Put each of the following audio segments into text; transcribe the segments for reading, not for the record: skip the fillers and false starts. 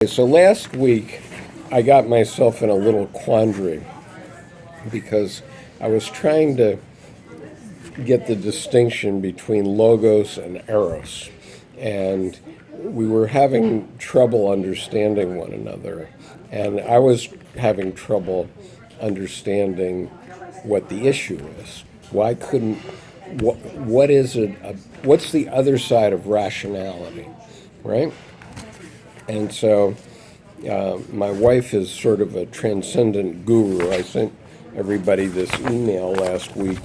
So last week, I got myself in a little quandary because I was trying to get the distinction between Logos and Eros, and we were having trouble understanding one another, and I was having trouble understanding what the issue is. Why couldn't, what is it, what's the other side of rationality, right? And so my wife is sort of a transcendent guru. I sent everybody this email last week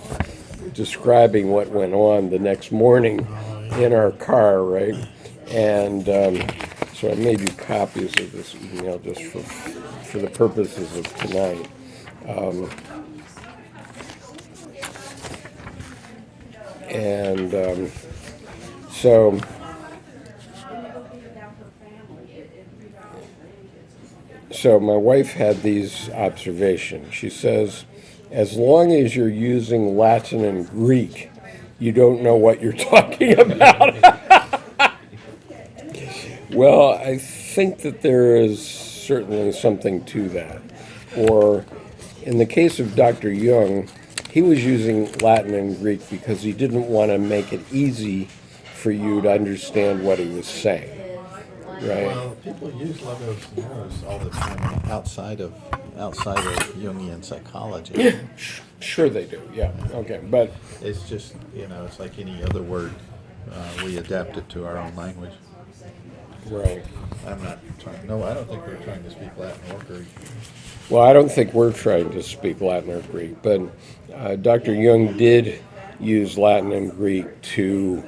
describing what went on the next morning in our car, right? And so I made you copies of this email just for the purposes of tonight. So my wife had these observations. She says, as long as you're using Latin and Greek, you don't know what you're talking about. Well, I think that there is certainly something to that. Or in the case of Dr. Jung, he was using Latin and Greek because he didn't want to make it easy for you to understand what he was saying. Right. Well, people use Logos Eros all the time outside of Jungian psychology. Sure they do, yeah. Okay, but It's just, it's like any other word. We adapt it to our own language. right. I'm not trying, no, I don't think we're trying to speak Latin or Greek. Well, I don't think we're trying to speak Latin or Greek, but Dr. Jung did use Latin and Greek to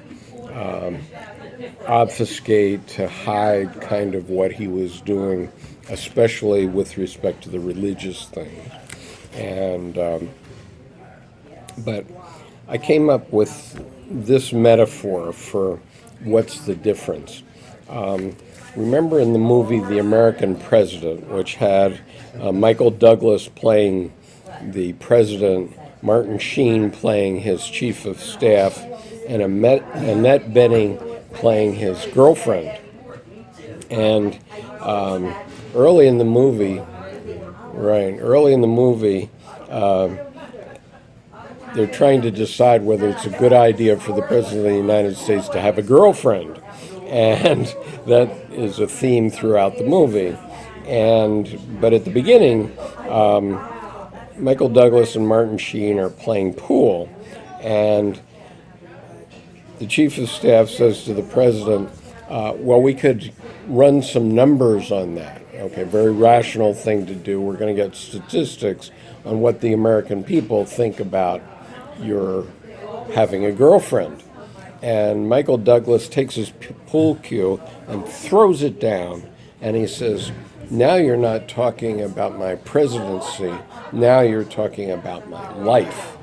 obfuscate, to hide kind of what he was doing, especially with respect to the religious things. And but I came up with this metaphor for what's the difference. Remember in the movie The American President, which had Michael Douglas playing the president, Martin Sheen playing his chief of staff, and Annette Benning playing his girlfriend. And early in the movie, they're trying to decide whether it's a good idea for the President of the United States to have a girlfriend. And that is a theme throughout the movie. But at the beginning, Michael Douglas and Martin Sheen are playing pool, and the chief of staff says to the president, well, we could run some numbers on that. Okay, very rational thing to do. We're going to get statistics on what the American people think about your having a girlfriend. And Michael Douglas takes his pool cue and throws it down, and he says, now you're not talking about my presidency, now you're talking about my life.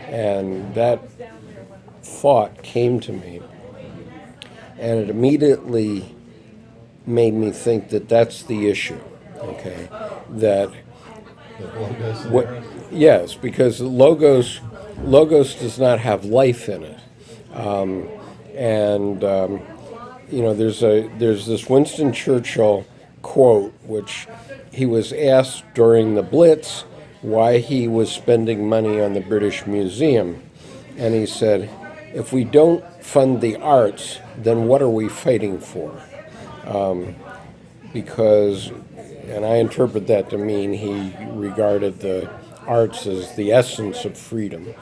And that thought came to me, and it immediately made me think that that's the issue, okay? That what? Yes, because Logos does not have life in it, there's this Winston Churchill quote, which he was asked during the Blitz why he was spending money on the British Museum, and he said, if we don't fund the arts, then what are we fighting for? Because, and I interpret that to mean he regarded the arts as the essence of freedom.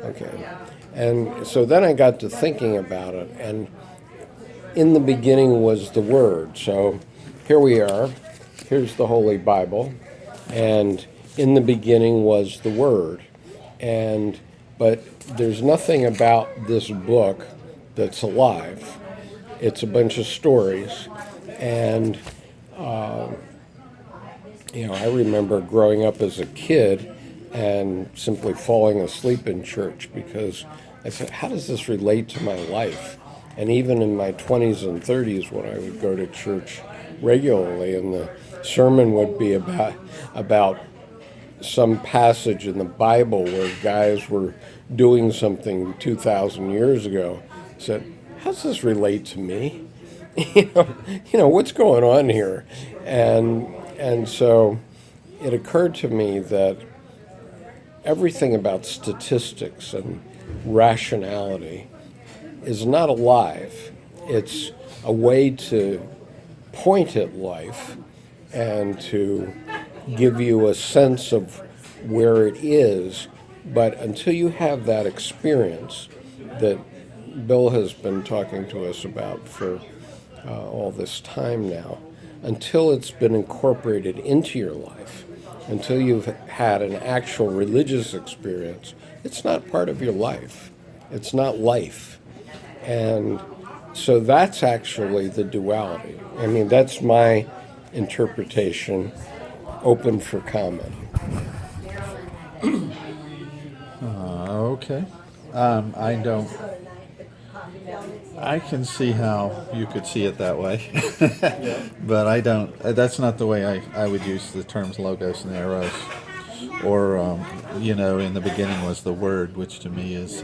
Okay. And so then I got to thinking about it, and in the beginning was the Word. So here we are. Here's the Holy Bible, and in the beginning was the Word. But there's nothing about this book that's alive. It's a bunch of stories, and I remember growing up as a kid and simply falling asleep in church because I said, how does this relate to my life? And even in my 20s and 30s, when I would go to church regularly, and the sermon would be about some passage in the Bible where guys were doing something 2,000 years ago, I said, how does this relate to me? what's going on here? And so it occurred to me that everything about statistics and rationality is not alive. It's a way to point at life and to give you a sense of where it is. But until you have that experience that Bill has been talking to us about for all this time now, until it's been incorporated into your life, until you've had an actual religious experience, it's not part of your life. It's not life. And so that's actually the duality. I mean, that's my interpretation, open for comment. Okay. I can see how you could see it that way, but I don't. That's not the way I would use the terms logos and eros, or in the beginning was the word, which to me is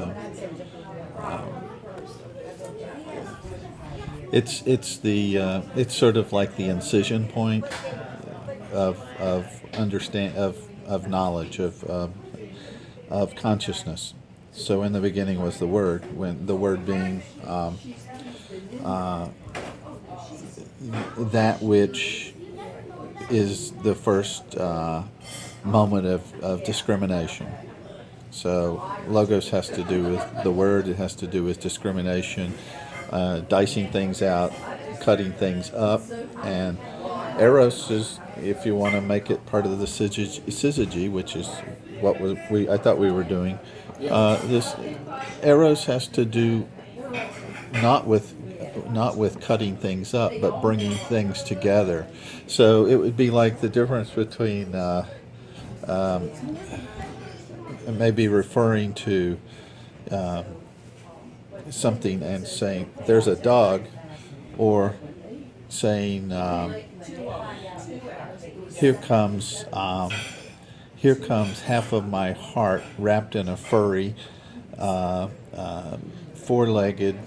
it's sort of like the incision point of understand of knowledge of consciousness. So in the beginning was the word, when the word being that which is the first moment of discrimination. So logos has to do with the word, it has to do with discrimination, dicing things out, cutting things up, and eros is, if you want to make it part of the syzygy, which is what I thought we were doing. This eros has to do not with cutting things up, but bringing things together. So it would be like the difference between maybe referring to something and saying there's a dog, or saying here comes half of my heart wrapped in a furry, four-legged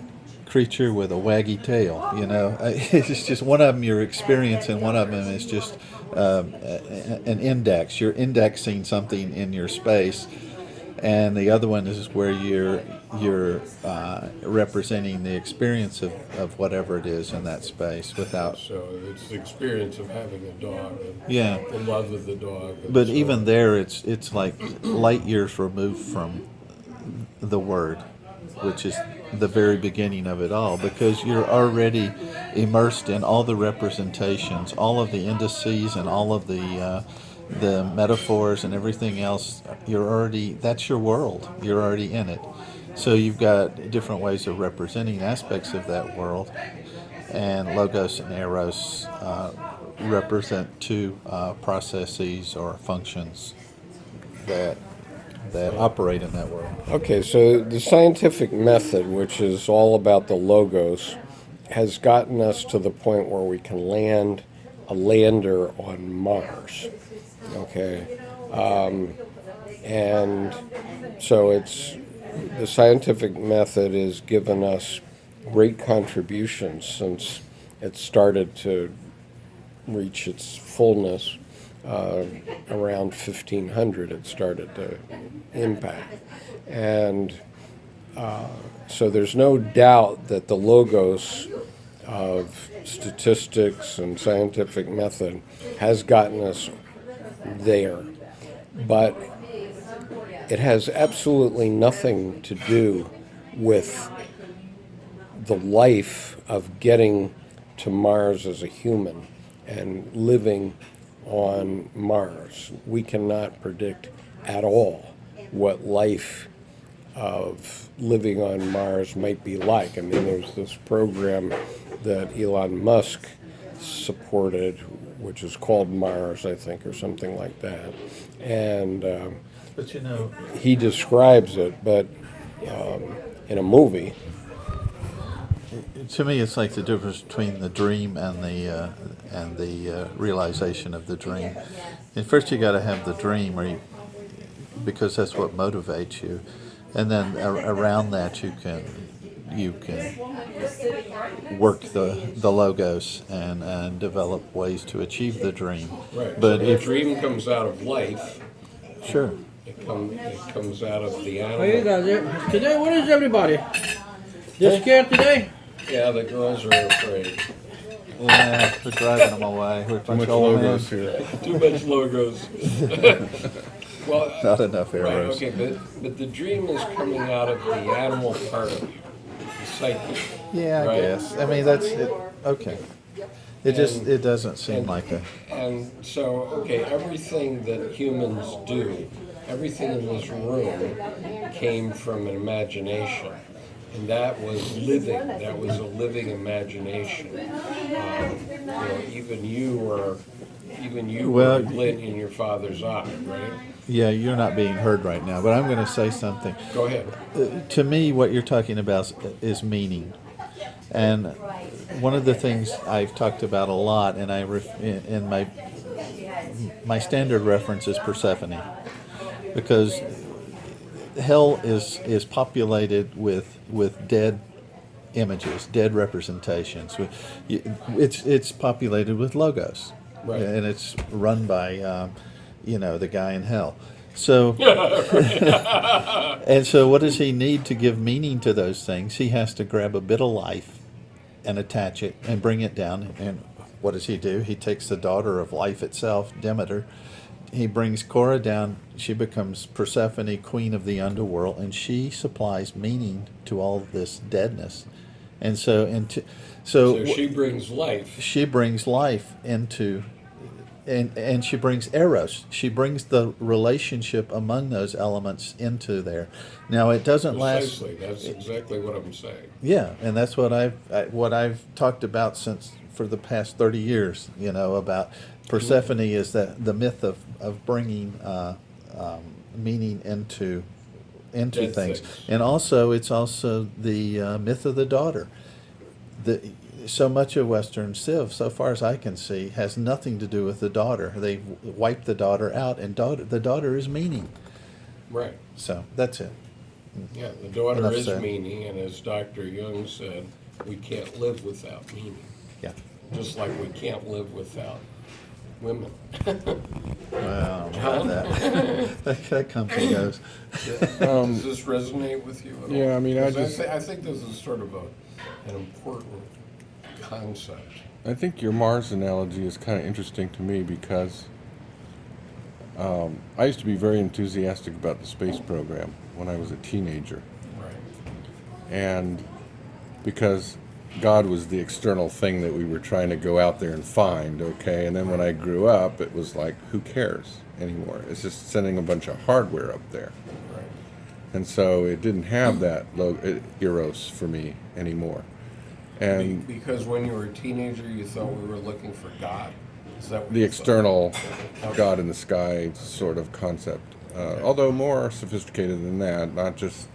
creature with a waggy tail. It's just one of them you're experiencing, one of them is just an index. You're indexing something in your space, and the other one is where you're representing the experience of whatever it is in that space without. So it's the experience of having a dog. Yeah. The love of the dog. But even there, it's like light years removed from the word, which is the very beginning of it all, because you're already immersed in all the representations, all of the indices, and all of the metaphors and everything else. That's your world. You're already in it. So you've got different ways of representing aspects of that world, and logos and eros represent two processes or functions that operate in that world. Okay, so the scientific method, which is all about the logos, has gotten us to the point where we can land a lander on Mars. Okay, and so the scientific method has given us great contributions since it started to reach its fullness. Around 1500 it started to impact. And so there's no doubt that the logos of statistics and scientific method has gotten us there. But it has absolutely nothing to do with the life of getting to Mars as a human and living on Mars. We cannot predict at all what life of living on Mars might be like. I mean, there's this program that Elon Musk supported, which is called Mars, I think, or something like that. And But he describes it, but in a movie. To me, it's like the difference between the dream and the realization of the dream. And first, you got to have the dream, because that's what motivates you, and then around that you can work the logos and develop ways to achieve the dream. Right. But so the dream comes out of life. sure. It comes out of the How you animal. guys? Today, what is everybody? Just scared today? Yeah, the girls are afraid. Yeah, we're driving them away. We're a bunch of old men. here. Too much logos. Well, Not enough right, arrows. okay, but the dream is coming out of the animal part of you, the psyche. Yeah, I Right. guess. I mean, that's it. Okay. It doesn't seem like a. And so, okay, everything that humans do, everything in this room came from an imagination. And that was living. That was a living imagination. Even you were Well, a glint in your father's eye, right? Yeah, you're not being heard right now, but I'm going to say something. Go ahead. To me, what you're talking about is meaning, and one of the things I've talked about a lot, and in my standard reference is Persephone, because hell is populated with dead images, dead representations. It's populated with logos, Right. and it's run by the guy in hell. So, and so, what does he need to give meaning to those things? He has to grab a bit of life and attach it and bring it down. And what does he do? He takes the daughter of life itself, Demeter. He brings Cora down. She becomes Persephone, queen of the underworld, and she supplies meaning to all of this deadness. And so, So she brings life. she brings life into, and she brings eros. She brings the relationship among those elements into there. Now it doesn't last. Precisely. That's exactly what I'm saying. Yeah, and that's what I've talked about for the past 30 years. About Persephone is the myth of bringing meaning into Dead things, things. and also it's also the myth of the daughter. So much of Western Civ, so far as I can see, has nothing to do with the daughter. They wiped the daughter out, and the daughter is meaning. Right. So that's it. Yeah, the daughter Enough is said. meaning, and as Dr. Jung said, we can't live without meaning. Yeah. Just like we can't live without women. Wow. John? That comes and goes. Does this resonate with you at all? Yeah, I mean, I 'Cause just- I think this is sort of an important concept. I think your Mars analogy is kind of interesting to me because I used to be very enthusiastic about the space program when I was a teenager. Right. And because God was the external thing that we were trying to go out there and find, okay? And then when I grew up, it was like, who cares anymore? It's just sending a bunch of hardware up there. Right. And so it didn't have that Eros for me anymore. And Because when you were a teenager, you thought we were looking for God. Is that what the you external Okay. God in the sky sort of concept, although more sophisticated than that, not just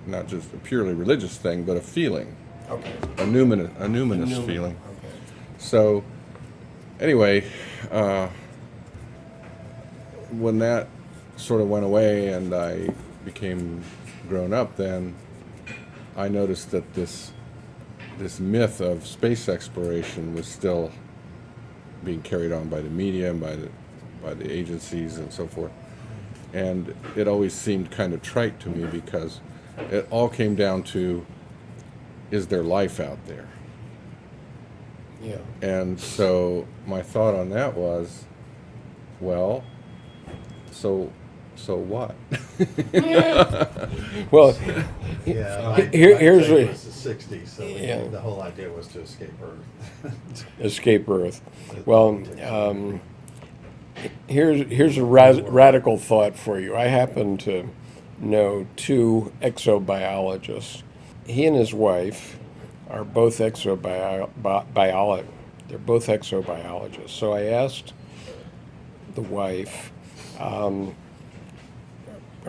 a purely religious thing, but a feeling, thought? Okay. a numinous feeling. Okay. So, anyway, when that sort of went away and I became grown up, then I noticed that this myth of space exploration was still being carried on by the media and by the agencies and so forth. And it always seemed kind of trite to me because it all came down to, is there life out there? Yeah. And so my thought on that was, well, so what? Well, Yeah, here's what. was the 60s, so Yeah. the whole idea was to escape Earth. Escape Earth. Well, here's a radical thought for you. I happen to know two exobiologists. He and his wife are both exobiologists. They're both exobiologists. So I asked the wife, or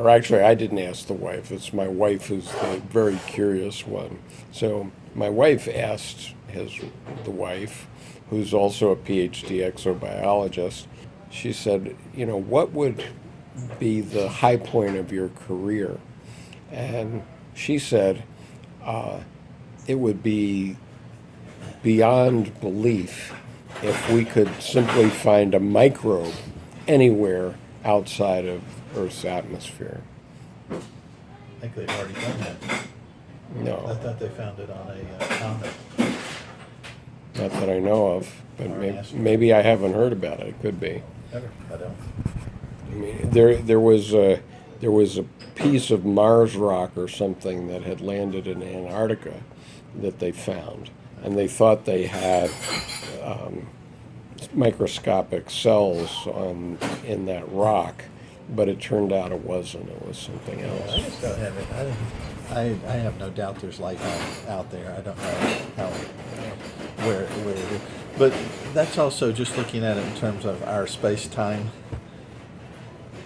actually, I didn't ask the wife. It's my wife who's the very curious one. So my wife asked the wife, who's also a PhD exobiologist. She said, what would be the high point of your career? And she said, it would be beyond belief if we could simply find a microbe anywhere outside of Earth's atmosphere. I think they've already done that. I No, thought they found it on a comet. not that I know of, but Or maybe I haven't heard about it. It could be. Never. I don't. I mean, there was a piece of Mars rock or something that had landed in Antarctica that they found, and they thought they had microscopic cells in that rock, but it turned out it wasn't. It was something I else. just don't have it. I have no doubt there's life out there. I don't know where it is. But that's also just looking at it in terms of our space-time.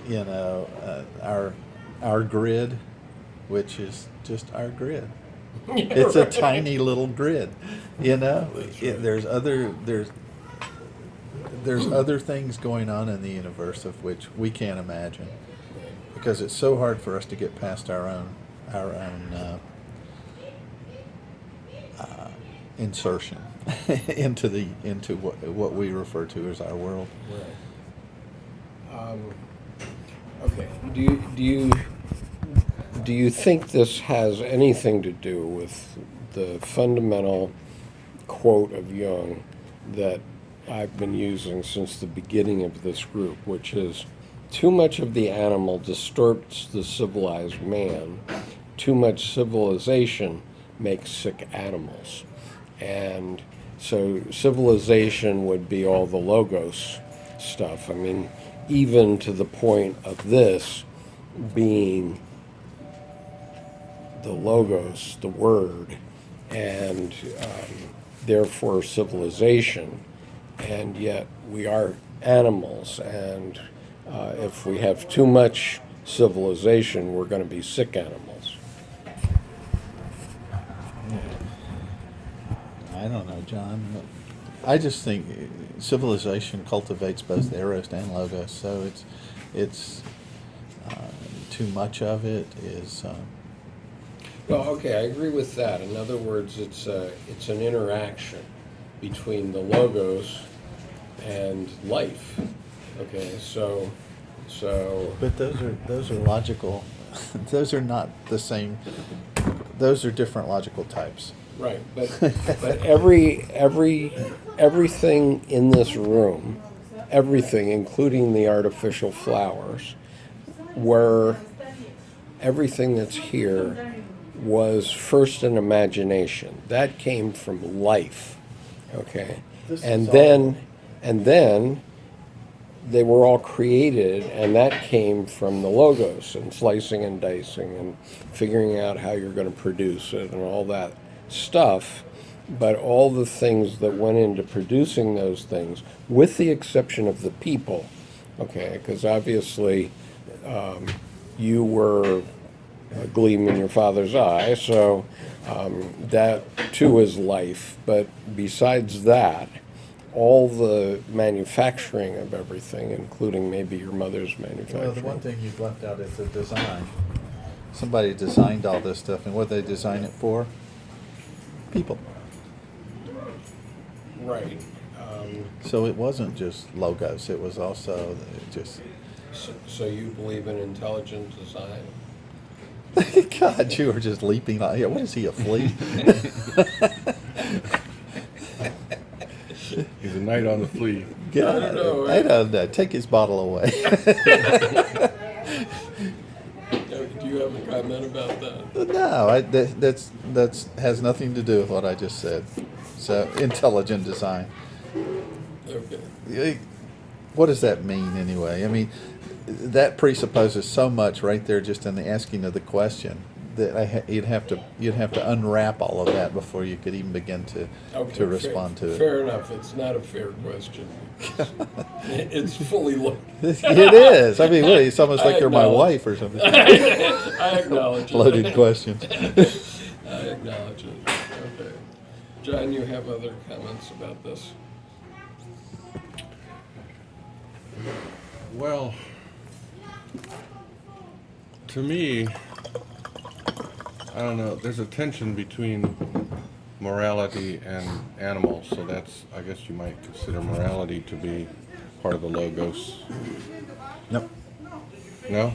You know, our grid, which is just our grid. It's a tiny little grid. You know, there's other things going on in the universe of which we can't imagine, because it's so hard for us to get past our own insertion into what we refer to as our world. Right. Okay. Do you think this has anything to do with the fundamental quote of Jung that I've been using since the beginning of this group, which is, too much of the animal distorts the civilized man, too much civilization makes sick animals. And so civilization would be all the logos stuff. I mean, even to the point of this being the logos, the word, and therefore civilization, and yet we are animals, and if we have too much civilization, we're going to be sick animals. I don't know, John. I just think civilization cultivates both eros and logos, so it's too much of it is. Well, okay, I agree with that. In other words, it's an interaction between the logos and life. Okay, so. But those are logical. Those are not the same. Those are different logical types. Right, but everything in this room, everything, including the artificial flowers, everything that's here was first an imagination. That came from life, okay? And then they were all created, and that came from the logos and slicing and dicing and figuring out how you're going to produce it and all that stuff. But all the things that went into producing those things, with the exception of the people, okay, because obviously you were a gleam in your father's eye, so that too is life. But besides that, all the manufacturing of everything, including maybe your mother's manufacturing. Well, the one thing you've left out is the design. Somebody designed all this stuff, and what did they design it for? People. Right. So it wasn't just logos, it was also just... So you believe in intelligent design? God, you were just leaping on here. What is he, a flea? He's a knight on the flea. Get I don't know. I don't know. Take his bottle away. Do you have a comment about that? No, that's has nothing to do with what I just said. So, intelligent design. Okay. What does that mean anyway? I mean, that presupposes so much right there just in the asking of the question that you'd have to unwrap all of that before you could even begin to respond to it. Fair enough. It's not a fair question. It's fully loaded. It is. I mean, what, it's almost like you're my wife or something. I acknowledge it. Loaded questions. I acknowledge it. Okay. John, you have other comments about this? Well, to me, I don't know, there's a tension between morality and animal, so that's, I guess you might consider morality to be part of the logos. Nope. No?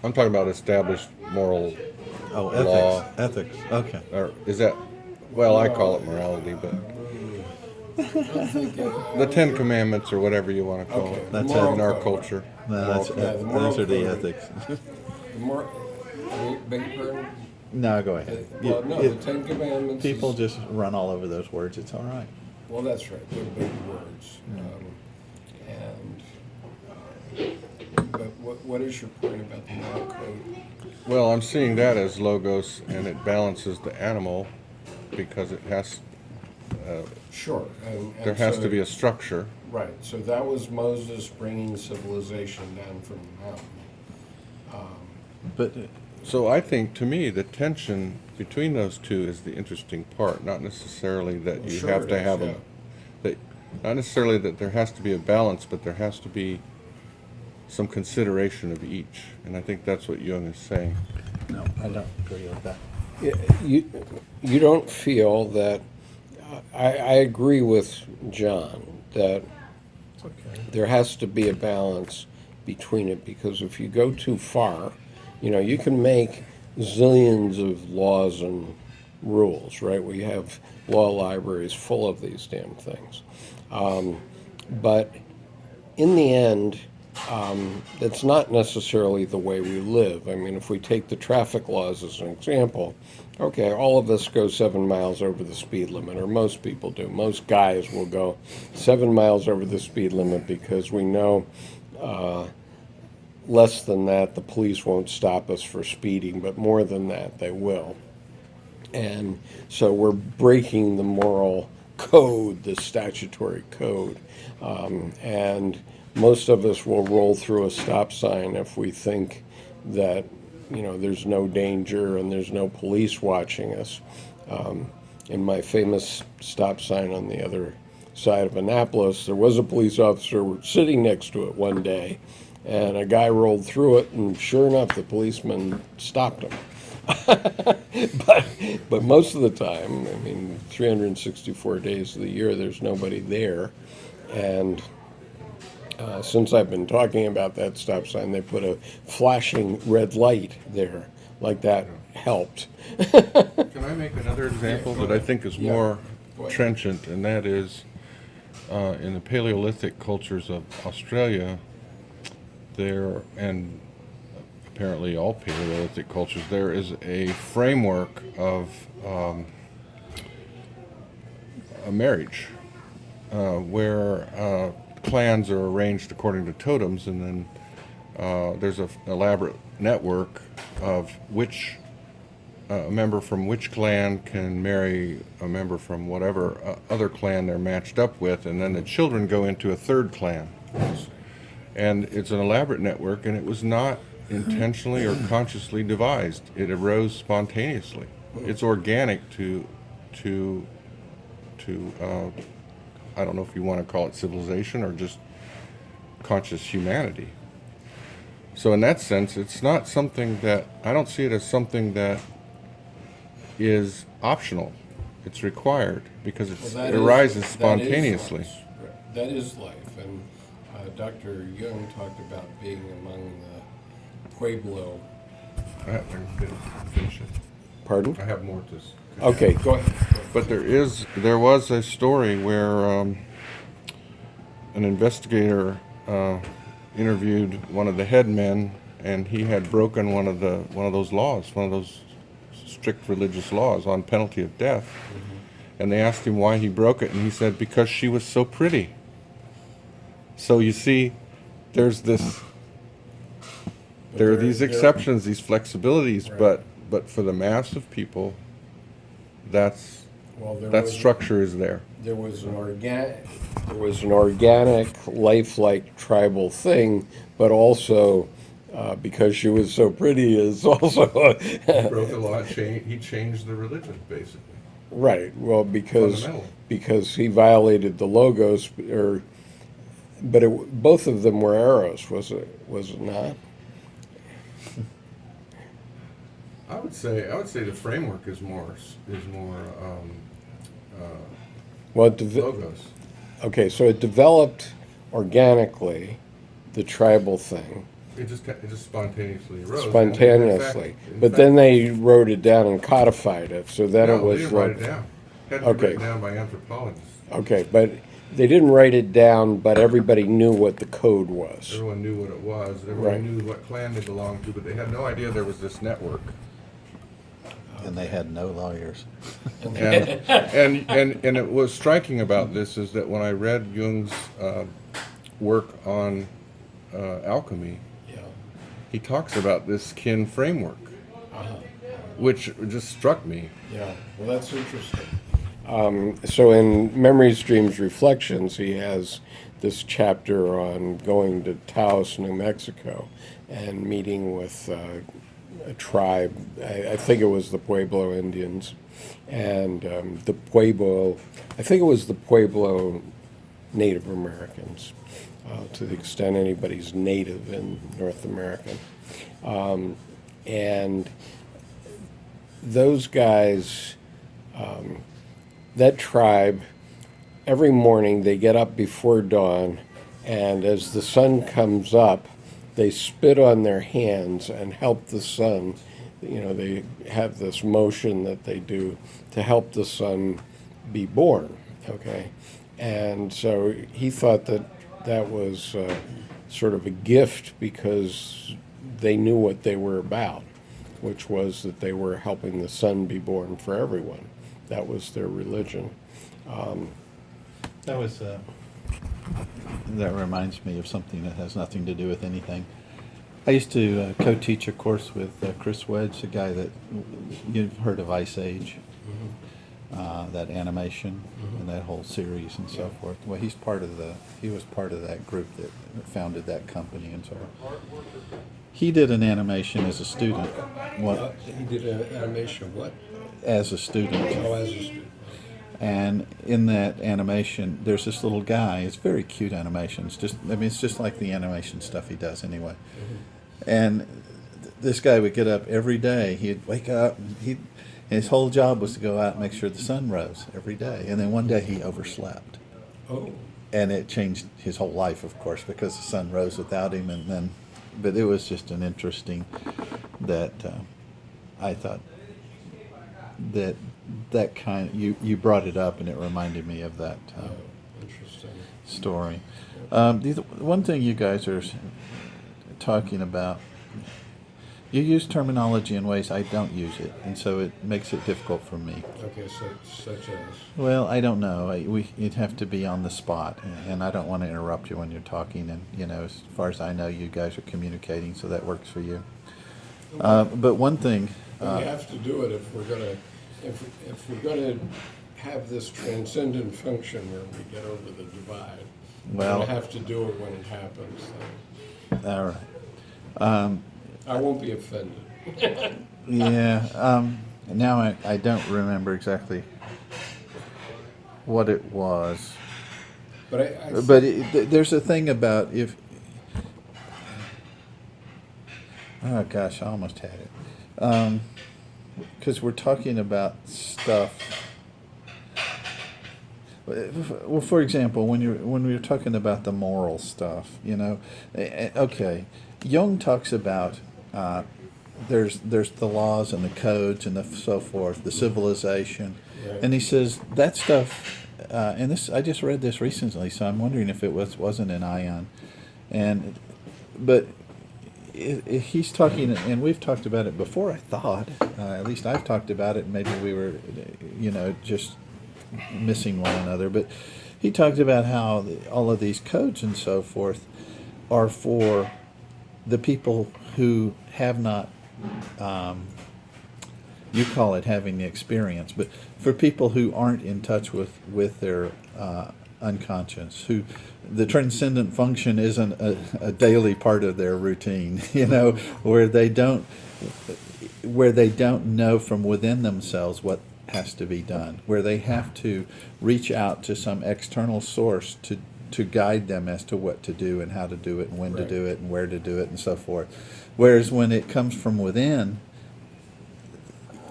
I'm talking about established moral Oh, law. ethics. Okay. Or is that, well, I call it morality, but the Ten Commandments or whatever you want to call Okay, it. That's in our code. culture. No, that's Yeah, the moral those are the code. ethics. The more, beg your pardon? No, go ahead. Well, no, the Ten Commandments. People is, just run all over those words. It's all right. well, that's right. They're big words. But what is your point about the moral code? Well, I'm seeing that as logos, and it balances the animal because it has, Sure. there has so- to be a structure. Right. So that was Moses bringing civilization down from the mountain. But So I think, to me, the tension between those two is the interesting part. Not necessarily that Well, you sure have it to is, have yeah. a, that, not necessarily that there has to be a balance, but there has to be some consideration of each. And I think that's what Jung is saying. no, I don't agree with that. You don't feel that I agree with John that there has to be a balance between it, because if you go too far, you can make zillions of laws and rules, right? We have law libraries full of these damn things. But in the end, that's not necessarily the way we live. I mean, if we take the traffic laws as an example, okay, all of us go 7 miles over the speed limit, or most people do. Most guys will go 7 miles over the speed limit because we know less than that the police won't stop us for speeding, but more than that they will. And so we're breaking the moral code, the statutory code. And most of us will roll through a stop sign if we think that, there's no danger and there's no police watching us. In my famous stop sign on the other side of Annapolis, there was a police officer sitting next to it one day, and a guy rolled through it, and sure enough, the policeman stopped him. but most of the time, 364 days of the year, there's nobody there. And since I've been talking about that stop sign, they put a flashing red light there, like that helped. Can I make another example that I think is more Go ahead. trenchant, and that is in the Paleolithic cultures of Australia, and apparently all Paleolithic cultures, there is a framework of a marriage where clans are arranged according to totems, and then there's an elaborate network of which a member from which clan can marry a member from whatever other clan they're matched up with, and then the children go into a third clan. And it's an elaborate network, and it was not intentionally or consciously devised. It arose spontaneously. It's organic to I don't know if you want to call it civilization or just conscious humanity. So in that sense, it's not something that, I don't see it as something that is optional. It's required because it arises spontaneously. That is life. And Dr. Jung talked about being among the Pueblo. Finish it. Pardon? I have more to. Okay, go ahead. But there was a story where an investigator interviewed one of the headmen, and he had broken one of those laws, one of those strict religious laws on penalty of death. Mm-hmm. And they asked him why he broke it, and he said, because she was so pretty. So you see, there are these exceptions, these flexibilities, Right. but for the mass of people, that Well, structure is there. There was an organic, lifelike tribal thing, but also because she was so pretty is also He broke the law. He changed the religion, basically. right. Well, Fundamental. because he violated the logos, but both of them were eros, was it not? I would say the framework is more Well, logos. okay, so it developed organically, the tribal thing, It just spontaneously arose. spontaneously. In But fact- then they wrote it down and codified it, so then no, it was they didn't write like, it down. Had to be Okay. written down by anthropologists. okay, but they didn't write it down, but everybody knew what the code was. Everyone knew what it was. Everyone Right. knew what clan they belonged to, but they had no idea there was this network. And they had no lawyers. And it was striking about this is that when I read Jung's work on alchemy, Yeah. he talks about this kin framework, which just struck me. Yeah, well, that's interesting. So in Memories, Dreams, Reflections, he has this chapter on going to Taos, New Mexico, and meeting with a tribe. I think it was the Pueblo Indians, and the Pueblo. I think it was the Pueblo Native Americans, to the extent anybody's native in North America, and those guys. That tribe, every morning they get up before dawn, and as the sun comes up, they spit on their hands and help the sun. You know, they have this motion that they do to help the sun be born, okay? And so he thought that that was sort of a gift because they knew what they were about, which was that they were helping the sun be born for everyone. That was their religion. That was. That reminds me of something that has nothing to do with anything. I used to co-teach a course with Chris Wedge, a guy that you've heard of Ice Age, that animation and that whole series and so forth. Well, he was part of that group that founded that company and so on. He did an animation as a student. What? He did an animation of what? As a student. Oh, as a student. And in that animation, there's this little guy. It's very cute animation. It's just like the animation stuff he does anyway. And this guy would get up every day. He'd wake up, and his whole job was to go out and make sure the sun rose every day. And then one day he overslept. Oh. And it changed his whole life, of course, because the sun rose without him. But it was just an interesting that I thought that kind you brought it up and it reminded me of that Interesting. story. One thing you guys are talking about, you use terminology in ways I don't use it, and so it makes it difficult for me. Okay, so such as? Well, I don't know. You'd have to be on the spot, and I don't want to interrupt you when you're talking. And as far as I know, you guys are communicating, so that works for you. But one thing. We have to do it if we're gonna have this transcendent function where we get over the divide. Well- We're gonna have to do it when it happens. So All right. I won't be offended. Yeah. Now I don't remember exactly what it was. But There's a thing about if. Oh gosh, I almost had it. Because we're talking about stuff. Well, for example, when we were talking about the moral stuff, okay, Jung talks about there's the laws and the codes and so forth, the civilization, Right. and he says that stuff. And this I just read this recently, so I'm wondering if it wasn't an ion, but. He's talking, and we've talked about it before, I thought. At least I've talked about it, maybe we were, just missing one another. But he talked about how all of these codes and so forth are for the people who have not, you call it having the experience, but for people who aren't in touch with their unconscious, who the transcendent function isn't a daily part of their routine, where they don't know from within themselves what has to be done, where they have to reach out to some external source to guide them as to what to do and how to do it and when Right. to do it and where to do it and so forth. Whereas when it comes from within,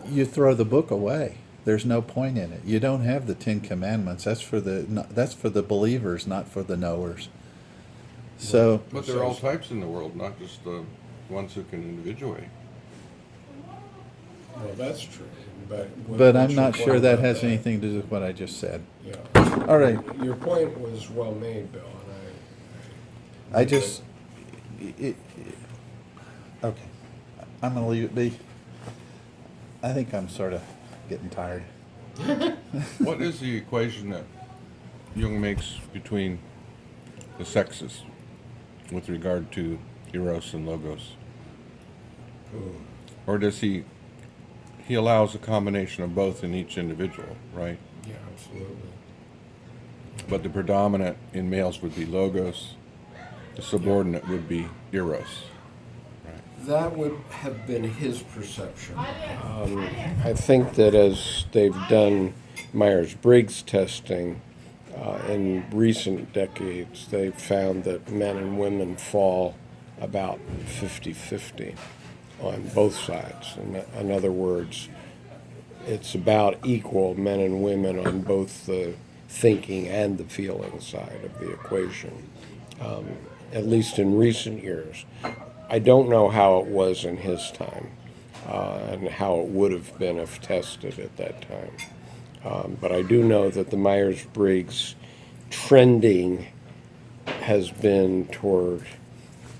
you throw the book away. There's no point in it. You don't have the Ten Commandments. That's for the believers, not for the knowers. So, But there are all types in the world, not just the ones who can individuate. Well, that's true. But but what's I'm your not point sure that about has anything to do with what I just said. Yeah. All right. Your point was well made, Bill, and I just, okay, I'm gonna leave it be. I think I'm sort of getting tired. What is the equation that Jung makes between the sexes with regard to Eros and Logos? Or does he allows a combination of both in each individual, right? yeah, absolutely. But the predominant in males would be Logos, the subordinate would be Eros. That would have been his perception. I think that as they've done Myers-Briggs testing in recent decades, they've found that men and women fall about 50-50 on both sides. In other words, it's about equal men and women on both the thinking and the feeling side of the equation, at least in recent years. I don't know how it was in his time and how it would have been if tested at that time. But I do know that the Myers-Briggs trending has been toward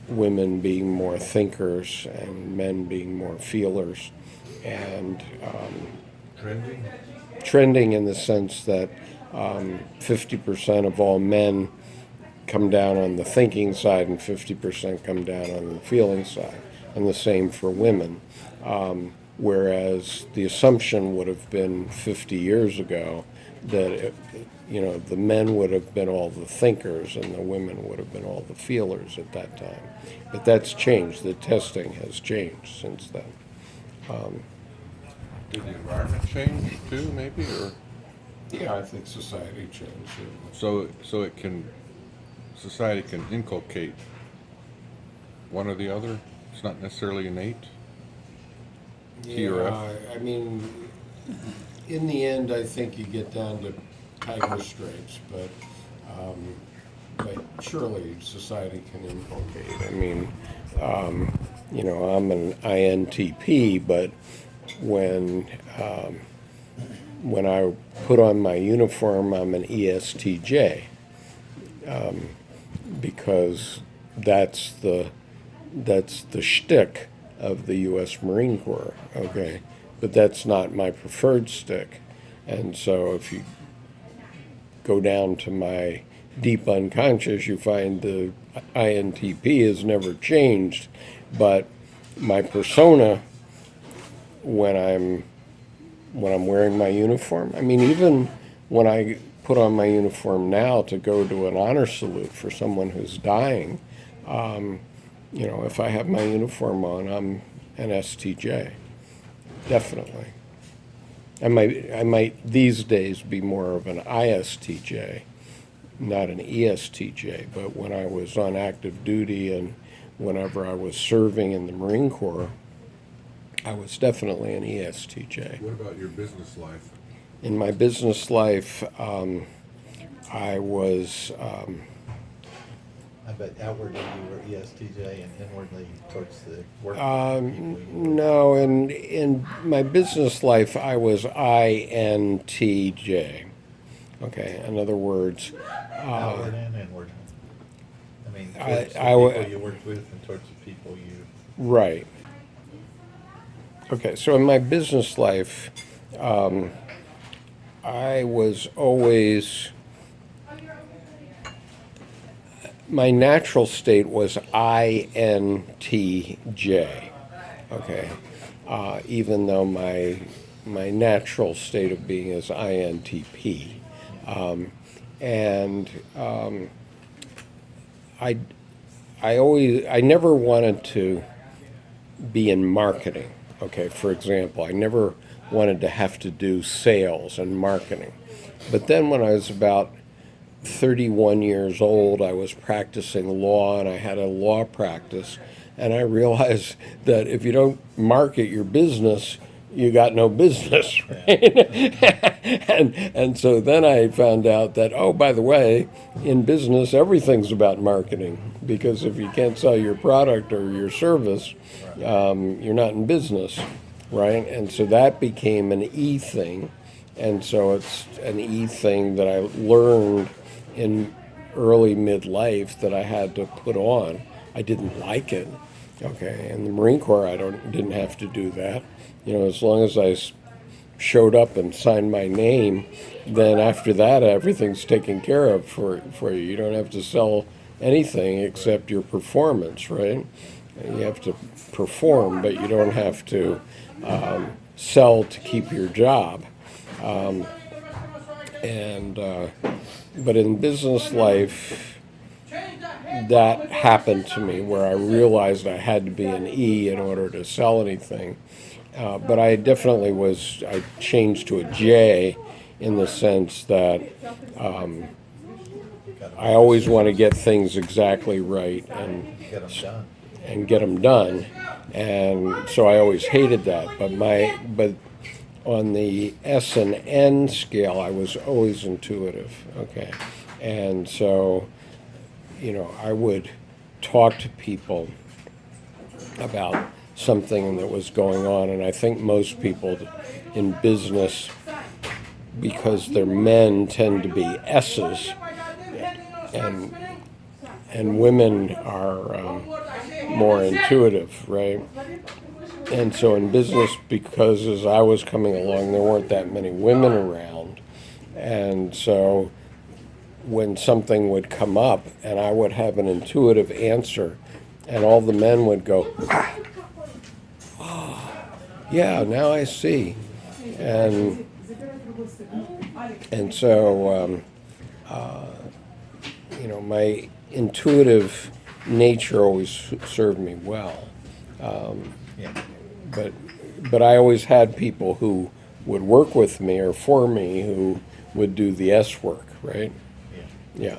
women being more thinkers and men being more feelers, and trending in the sense that 50% of all men come down on the thinking side and 50% come down on the feeling side, and the same for women. Whereas the assumption would have been 50 years ago that the men would have been all the thinkers and the women would have been all the feelers at that time. But that's changed. The testing has changed since then. Did the environment change too, maybe, or Yeah, I think society changed. so society can inculcate one or the other? It's not necessarily innate. T or F? I mean, in the end, I think you get down to tiger stripes, but surely society can inculcate. I mean, I'm an INTP, but when I put on my uniform, I'm an ESTJ, because that's the shtick of the U.S. Marine Corps, okay? But that's not my preferred stick. And so if you go down to my deep unconscious, you find the INTP has never changed, but my persona when I'm wearing my uniform, I mean, even when I put on my uniform now to go to an honor salute for someone who's dying, if I have my uniform on, I'm an STJ, definitely. I might these days be more of an ISTJ, not an ESTJ, but when I was on active duty and whenever I was serving in the Marine Corps, I was definitely an ESTJ. What about your business life? In my business life, I was... I bet outwardly you were ESTJ and inwardly towards the work. No, in my business life, I was INTJ. Okay, in other words... outward and inward. I mean, towards the people you worked with and towards the people you... Right. Okay, so in my business life, I was always... My natural state was INTJ, okay, even though my natural state of being is INTP, I never wanted to be in marketing. Okay, for example, I never wanted to have to do sales and marketing, but then when I was about 31 years old, I was practicing law, and I had a law practice, and I realized that if you don't market your business, you got no business, right? and so then I found out that, oh, by the way, in business everything's about marketing, because if you can't sell your product or your service, you're not in business, right? And so that became an E thing, and so it's an E thing that I learned in early midlife that I had to put on. I didn't like it. Okay, in the Marine Corps, I didn't have to do that. As long as I showed up and signed my name, then after that, everything's taken care of for you. You don't have to sell anything except your performance, right? You have to perform, but you don't have to sell to keep your job. But in business life, that happened to me where I realized I had to be an E in order to sell anything. But I definitely I changed to a J in the sense that I always want to get things exactly right and get them done. And so I always hated that. But on the S and N scale, I was always intuitive. Okay. And so I would talk to people about something that was going on, and I think most people in business, because they're men, tend to be S's, and women are more intuitive, right? And so in business, because as I was coming along, there weren't that many women around, and so when something would come up and I would have an intuitive answer, and all the men would go, yeah, now I see. And so, my intuitive nature always served me well. But I always had people who would work with me or for me who would do the S work, right? Yeah.